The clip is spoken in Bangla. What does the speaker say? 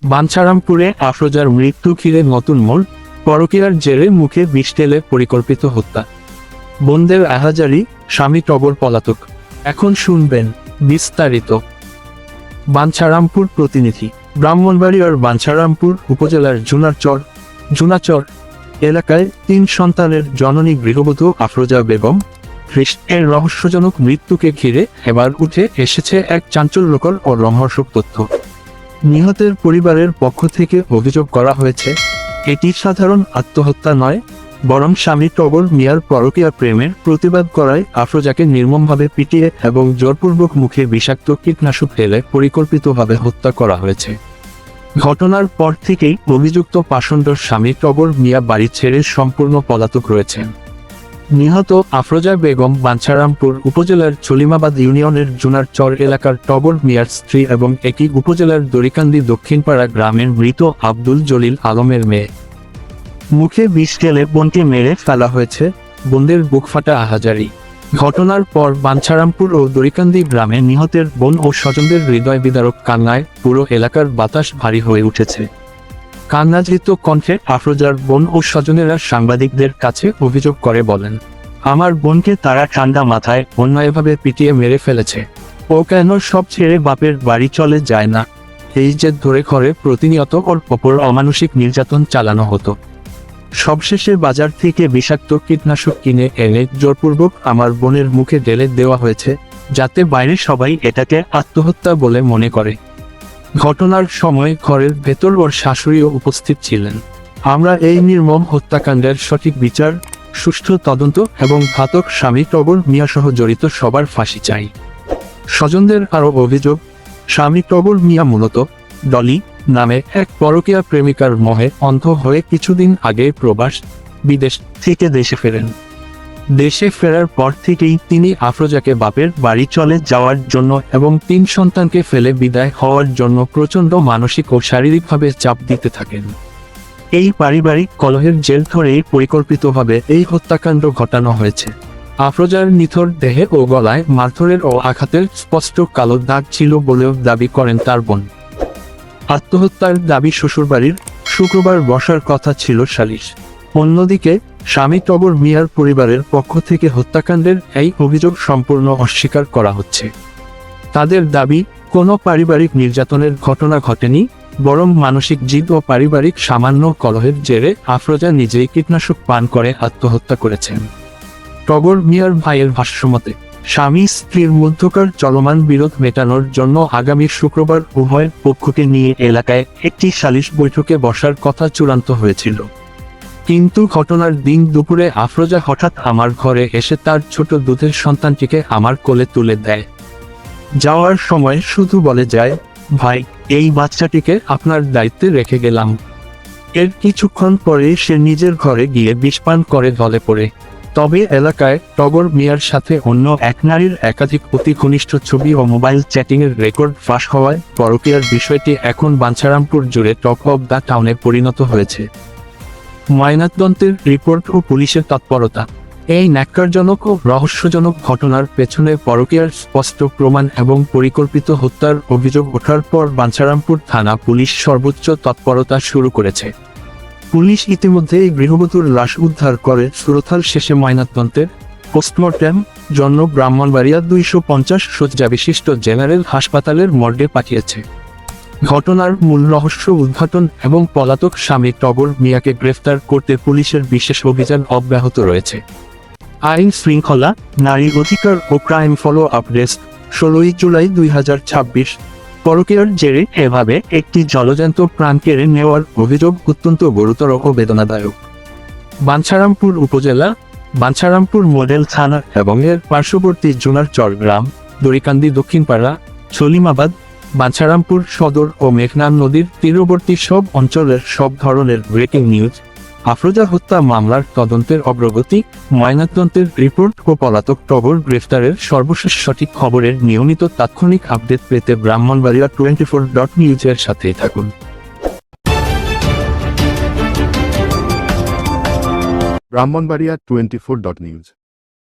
বাঞ্ছারামপুরে আফরোজার মৃত্যু ঘিরে নতুন মোড়, পরকীয়ার জেরে মুখে বিষ ঢেলে পরিকল্পিত হত্যা। বোনদের আহাজারি, স্বামী টগর পলাতক। এখন শুনবেন বিস্তারিত। বাঞ্ছারামপুর প্রতিনিধি। ব্রাহ্মণবাড়িয়ার বাঞ্ছারামপুর উপজেলার জুনাচর এলাকায় ৩ সন্তানের জননী গৃহবধূ আফরোজা বেগম এর রহস্যজনক মৃত্যুকে ঘিরে এবার উঠে এসেছে এক চাঞ্চল্যকর ও রোমহর্ষক তথ্য। নিহতের পরিবারের পক্ষ থেকে অভিযোগ করা হয়েছে, এটি সাধারণ আত্মহত্যা নয়, বরং স্বামী টগর মিয়ার পরকীয়া প্রেমের প্রতিবাদ করায় আফরোজাকে নির্মমভাবে পিটিয়ে এবং জোরপূর্বক মুখে বিষাক্ত কীটনাশক ঢেলে পরিকল্পিতভাবে হত্যা করা হয়েছে। ঘটনার পর থেকেই অভিযুক্ত পাষণ্ডর স্বামী টগর মিয়া বাড়ি ছেড়ে সম্পূর্ণ পলাতক রয়েছেন। নিহত আফরোজা বেগম বাঞ্ছারামপুর উপজেলার চলিমাবাদ ইউনিয়নের জুনারচর এলাকার টগর মিয়ার স্ত্রী এবং একই উপজেলার দড়িকান্দি দক্ষিণপাড়া গ্রামের মৃত আব্দুল জলিল আলমের মেয়ে। মুখে বিষ ঢেলে বোনকে মেরে ফেলা হয়েছে, বোনদের বুকফাটা আহাজারি। ঘটনার পর বাঞ্ছারামপুর ও দড়িকান্দি গ্রামে নিহতের বোন ও স্বজনদের হৃদয় বিদারক কান্নায় পুরো এলাকার বাতাস ভারী হয়ে উঠেছে। কান্নাজৃত কণ্ঠে আফরোজার বোন ও স্বজনেরা সাংবাদিকদের কাছে অভিযোগ করে বলেন, আমার বোনকে তারা ঠান্ডা মাথায় অন্যায়ভাবে পিটিয়ে মেরে ফেলেছে। ও কেন সব ছেড়ে বাপের বাড়ি চলে যায় না? এই জেদ ধরে ঘরে প্রতিনিয়ত ওর ওপর অমানুষিক নির্যাতন চালানো হতো। সবশেষে বাজার থেকে বিষাক্ত কীটনাশক কিনে এনে জোরপূর্বক আমার বোনের মুখে ঢেলে দেওয়া হয়েছে, যাতে বাইরে সবাই এটাকে আত্মহত্যা বলে মনে করে। ঘটনার সময় ঘরের ভেতর ওর শাশুড়িও উপস্থিত ছিলেন। আমরা এই নির্মম হত্যাকাণ্ডের সঠিক বিচার, সুষ্ঠু তদন্ত এবং ঘাতক স্বামী টগর মিয়াসহ জড়িত সবার ফাঁসি চাই। স্বজনদের আরও অভিযোগ, স্বামী টগর মিয়া মূলত ডলি নামে এক পরকীয়া প্রেমিকার মোহে অন্ধ হয়ে কিছুদিন আগে বিদেশ থেকে দেশে ফেরেন। দেশে ফেরার পর থেকেই তিনি আফরোজাকে বাপের বাড়ি চলে যাওয়ার জন্য এবং ৩ সন্তানকে ফেলে বিদায় হওয়ার জন্য প্রচণ্ড মানসিক ও শারীরিকভাবে চাপ দিতে থাকেন। এই পারিবারিক কলহের জের ধরেই পরিকল্পিতভাবে এই হত্যাকাণ্ড ঘটানো হয়েছে। আফরোজার নিথর দেহে ও গলায় মারধরের ও আঘাতের স্পষ্ট কালো দাগ ছিল বলেও দাবি করেন তার বোন। আত্মহত্যার দাবি শ্বশুরবাড়ির, শুক্রবার বসার কথা ছিল সালিশ। অন্যদিকে স্বামী টগর মিয়ার পরিবারের পক্ষ থেকে হত্যাকাণ্ডের এই অভিযোগ সম্পূর্ণ অস্বীকার করা হচ্ছে। তাদের দাবি, কোনো পারিবারিক নির্যাতনের ঘটনা ঘটেনি, বরং মানসিক জিদ ও পারিবারিক সামান্য কলহের জেরে আফরোজা নিজেই কীটনাশক পান করে আত্মহত্যা করেছেন। টগর মিয়ার ভাইয়ের ভাষ্যমতে, স্বামী স্ত্রীর মধ্যকার চলমান বিরোধ মেটানোর জন্য আগামী শুক্রবার উভয় পক্ষকে নিয়ে এলাকায় একটি সালিশ বৈঠকে বসার কথা চূড়ান্ত হয়েছিল। কিন্তু ঘটনার দিন দুপুরে আফরোজা হঠাৎ আমার ঘরে এসে তার ছোট দুধের সন্তানটিকে আমার কোলে তুলে দেয়। যাওয়ার সময় শুধু বলে যায়, ভাই, এই বাচ্চাটিকে আপনার দায়িত্বে রেখে গেলাম। এর কিছুক্ষণ পরে সে নিজের ঘরে গিয়ে বিষপান করে ঢলে পড়ে। তবে এলাকায় টগর মিয়ার সাথে অন্য এক নারীর একাধিক অতি ঘনিষ্ঠ ছবি ও মোবাইল চ্যাটিংয়ের রেকর্ড ফাঁস হওয়ায় পরকীয়ার বিষয়টি এখন বাঞ্ছারামপুর জুড়ে টক অব দ্য টাউনে পরিণত হয়েছে। ময়নাতদন্তের রিপোর্ট ও পুলিশের তৎপরতা। এই ন্যাক্কারজনক ও রহস্যজনক ঘটনার পেছনে পরকীয়ার স্পষ্ট প্রমাণ এবং পরিকল্পিত হত্যার অভিযোগ ওঠার পর বাঞ্ছারামপুর থানা পুলিশ সর্বোচ্চ তৎপরতা শুরু করেছে। পুলিশ ইতিমধ্যে এই গৃহবধূর লাশ উদ্ধার করে সুরথাল শেষে ময়নাতদন্তের পোস্টমর্টেম জন্য ব্রাহ্মণবাড়িয়া 250 শয্যা বিশিষ্ট জেনারেল হাসপাতালের মর্গে পাঠিয়েছে। ঘটনার মূল রহস্য উদ্ঘাটন এবং পলাতক স্বামী টগর মিয়াকে গ্রেফতার করতে পুলিশের বিশেষ অভিযান অব্যাহত রয়েছে। আইন শৃঙ্খলা, নারী অধিকার ও ক্রাইম ফলো আপ ডেস্ক, 16 জুলাই 2026। পরকীয়ার জেরে এভাবে একটি জলজ্যান্ত প্রাণ কেড়ে নেওয়ার অভিযোগ অত্যন্ত গুরুতর ও বেদনাদায়ক। বাঞ্ছারামপুর উপজেলা, বাঞ্ছারামপুর মডেল থানা এবং এর পার্শ্ববর্তী জুনারচর গ্রাম, দড়িকান্দি দক্ষিণপাড়া, চলিমাবাদ, বাঞ্ছারামপুর সদর ও মেঘনা নদীর তীরবর্তী সব অঞ্চলের সব ধরনের ব্রেকিং নিউজ, আফরোজা হত্যা মামলার তদন্তের অগ্রগতি, ময়নাতদন্তের রিপোর্ট ও পলাতক টগর গ্রেফতারের সর্বশেষ সঠিক খবরের নিয়মিত তাৎক্ষণিক আপডেট পেতে ব্রাহ্মণবাড়িয়া 24.news এর সাথেই থাকুন। ব্রাহ্মণবাড়িয়া 24.news